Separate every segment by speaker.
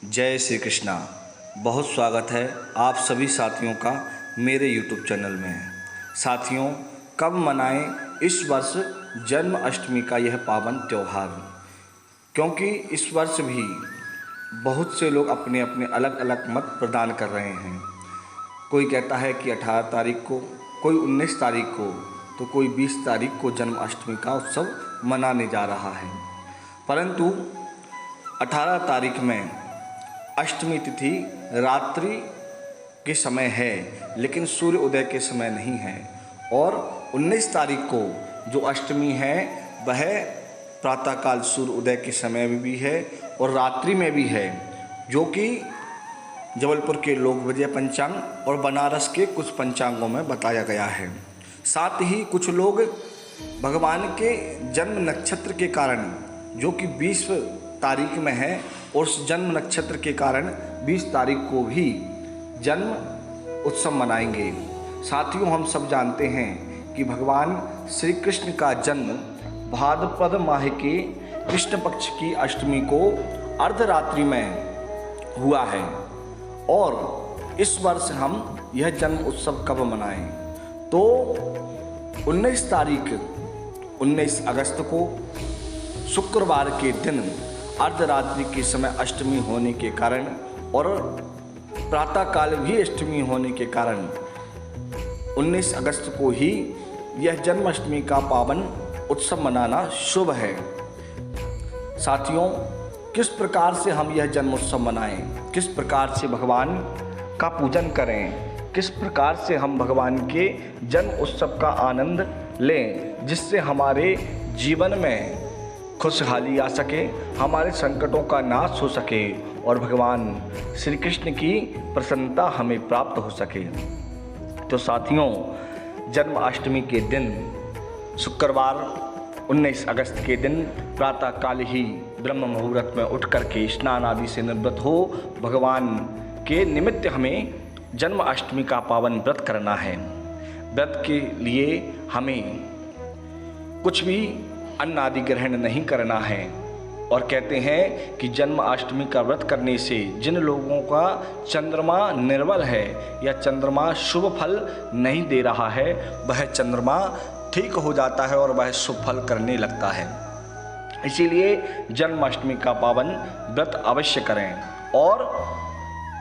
Speaker 1: जय श्री कृष्णा। बहुत स्वागत है आप सभी साथियों का मेरे YouTube चैनल में। साथियों, कब मनाएं इस वर्ष जन्माष्टमी का यह पावन त्यौहार, क्योंकि इस वर्ष भी बहुत से लोग अपने अपने अलग अलग मत प्रदान कर रहे हैं। कोई कहता है कि 18 तारीख को, कोई 19 तारीख को, तो कोई 20 तारीख को जन्माष्टमी का उत्सव मनाने जा रहा है। परंतु 18 तारीख में अष्टमी तिथि रात्रि के समय है, लेकिन सूर्य उदय के समय नहीं है। और 19 तारीख को जो अष्टमी है वह प्रातःकाल सूर्य उदय के समय में भी है और रात्रि में भी है, जो कि जबलपुर के लोक विजय पंचांग और बनारस के कुछ पंचांगों में बताया गया है। साथ ही कुछ लोग भगवान के जन्म नक्षत्र के कारण, जो कि 20 तारीख में है, और उस जन्म नक्षत्र के कारण 20 तारीख को भी जन्म उत्सव मनाएंगे। साथियों, हम सब जानते हैं कि भगवान श्री कृष्ण का जन्म भाद्रपद माह के कृष्ण पक्ष की अष्टमी को अर्धरात्रि में हुआ है। और इस वर्ष हम यह जन्म उत्सव कब मनाएं? तो 19 तारीख 19 अगस्त को शुक्रवार के दिन अर्धरात्रि के समय अष्टमी होने के कारण और प्रातःकाल भी अष्टमी होने के कारण 19 अगस्त को ही यह जन्माष्टमी का पावन उत्सव मनाना शुभ है। साथियों, किस प्रकार से हम यह जन्म उत्सव मनाएं, किस प्रकार से भगवान का पूजन करें, किस प्रकार से हम भगवान के जन्म उत्सव का आनंद लें, जिससे हमारे जीवन में खुशहाली आ सके, हमारे संकटों का नाश हो सके और भगवान श्री कृष्ण की प्रसन्नता हमें प्राप्त हो सके। तो साथियों, जन्माष्टमी के दिन शुक्रवार 19 अगस्त के दिन प्रातःकाल ही ब्रह्म मुहूर्त में उठ करके स्नान आदि से निवृत्त हो भगवान के निमित्त हमें जन्माष्टमी का पावन व्रत करना है। व्रत के लिए हमें कुछ भी अन्न आदि ग्रहण नहीं करना है। और कहते हैं कि जन्माष्टमी का व्रत करने से जिन लोगों का चंद्रमा निर्बल है या चंद्रमा शुभ फल नहीं दे रहा है, वह चंद्रमा ठीक हो जाता है और वह शुभ फल करने लगता है। इसीलिए जन्माष्टमी का पावन व्रत अवश्य करें। और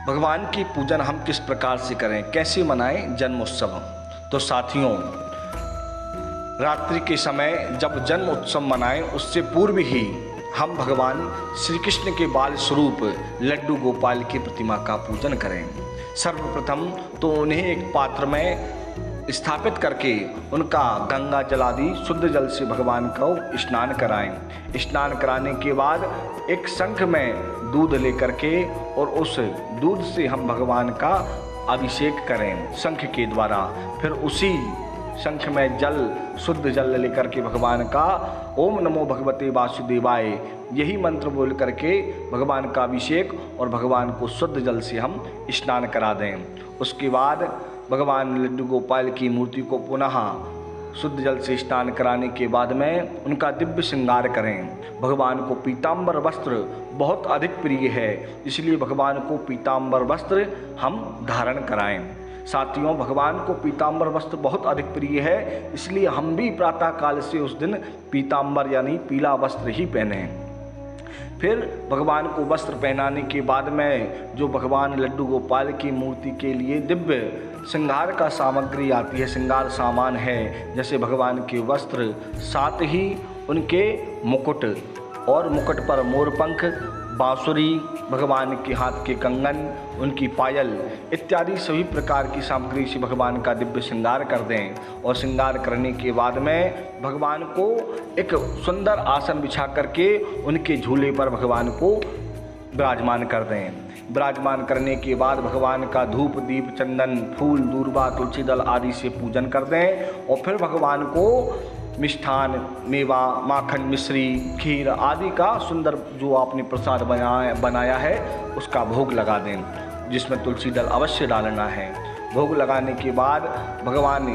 Speaker 1: भगवान की पूजन हम किस प्रकार से करें, कैसे मनाएं जन्मोत्सव? तो साथियों, रात्रि के समय जब जन्म उत्सव मनाएं, उससे पूर्व ही हम भगवान श्री कृष्ण के बाल स्वरूप लड्डू गोपाल की प्रतिमा का पूजन करें। सर्वप्रथम तो उन्हें एक पात्र में स्थापित करके उनका गंगा जल आदि शुद्ध जल से भगवान को स्नान कराएं। स्नान कराने के बाद एक शंख में दूध लेकर के और उस दूध से हम भगवान का अभिषेक करें शंख के द्वारा। फिर उसी शंख में जल, शुद्ध जल लेकर के भगवान का ओम नमो भगवते वासुदेवाय यही मंत्र बोल करके भगवान का अभिषेक और भगवान को शुद्ध जल से हम स्नान करा दें। उसके बाद भगवान लड्डू गोपाल की मूर्ति को पुनः शुद्ध जल से स्नान कराने के बाद में उनका दिव्य श्रृंगार करें। भगवान को पीताम्बर वस्त्र बहुत अधिक प्रिय है, इसलिए भगवान को पीताम्बर वस्त्र हम धारण कराएं। साथियों, भगवान को पीताम्बर वस्त्र बहुत अधिक प्रिय है, इसलिए हम भी प्रातःकाल से उस दिन पीताम्बर यानी पीला वस्त्र ही पहने। फिर भगवान को वस्त्र पहनाने के बाद में जो भगवान लड्डू गोपाल की मूर्ति के लिए दिव्य श्रृंगार का सामग्री आती है, श्रृंगार सामान है, जैसे भगवान के वस्त्र, साथ ही उनके मुकुट और मुकुट पर मोरपंख, बांसुरी, भगवान के हाथ के कंगन, उनकी पायल इत्यादि सभी प्रकार की सामग्री से भगवान का दिव्य श्रृंगार कर दें। और श्रृंगार करने के बाद में भगवान को एक सुंदर आसन बिछा करके उनके झूले पर भगवान को विराजमान कर दें। विराजमान करने के बाद भगवान का धूप, दीप, चंदन, फूल, दूर्वा, तुलसी दल आदि से पूजन कर दें। और फिर भगवान को मिष्ठान, मेवा, माखन, मिश्री, खीर आदि का सुंदर जो आपने प्रसाद बनाया है उसका भोग लगा दें, जिसमें तुलसी दल अवश्य डालना है। भोग लगाने के बाद भगवान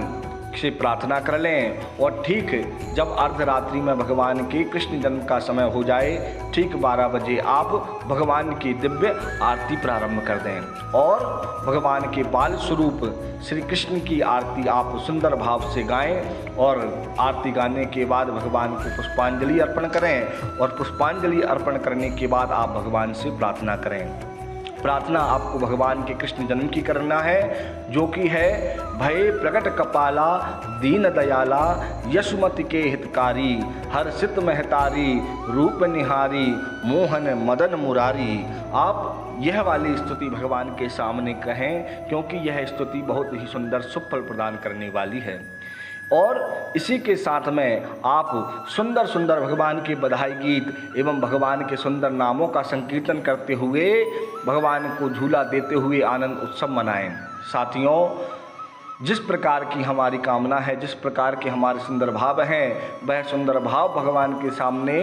Speaker 1: से प्रार्थना कर लें और ठीक जब अर्धरात्रि में भगवान के कृष्ण जन्म का समय हो जाए, ठीक 12 बजे आप भगवान की दिव्य आरती प्रारंभ कर दें और भगवान के बाल स्वरूप श्री कृष्ण की आरती आप सुंदर भाव से गाएं और आरती गाने के बाद भगवान को पुष्पांजलि अर्पण करें और पुष्पांजलि अर्पण करने के बाद आप भगवान से प्रार्थना करें। प्रार्थना आपको भगवान के कृष्ण जन्म की करना है, जो कि है भय प्रकट कपाला दीन दयाला यशुमति के हितकारी हर्षित महतारी रूप निहारी मोहन मदन मुरारी। आप यह वाली स्तुति भगवान के सामने कहें, क्योंकि यह स्तुति बहुत ही सुंदर सुफल प्रदान करने वाली है। और इसी के साथ में आप सुंदर सुंदर भगवान के बधाई गीत एवं भगवान के सुंदर नामों का संकीर्तन करते हुए भगवान को झूला देते हुए आनंद उत्सव मनाएं। साथियों, जिस प्रकार की हमारी कामना है, जिस प्रकार के हमारे सुंदर भाव हैं, वह सुंदर भाव भगवान के सामने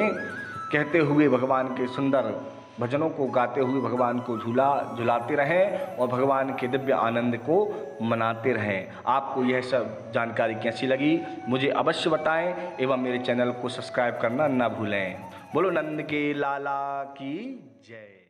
Speaker 1: कहते हुए भगवान के सुंदर भजनों को गाते हुए भगवान को झुलाते रहें और भगवान के दिव्य आनंद को मनाते रहें। आपको यह सब जानकारी कैसी लगी मुझे अवश्य बताएं एवं मेरे चैनल को सब्सक्राइब करना न भूलें। बोलो नंद के लाला की जय।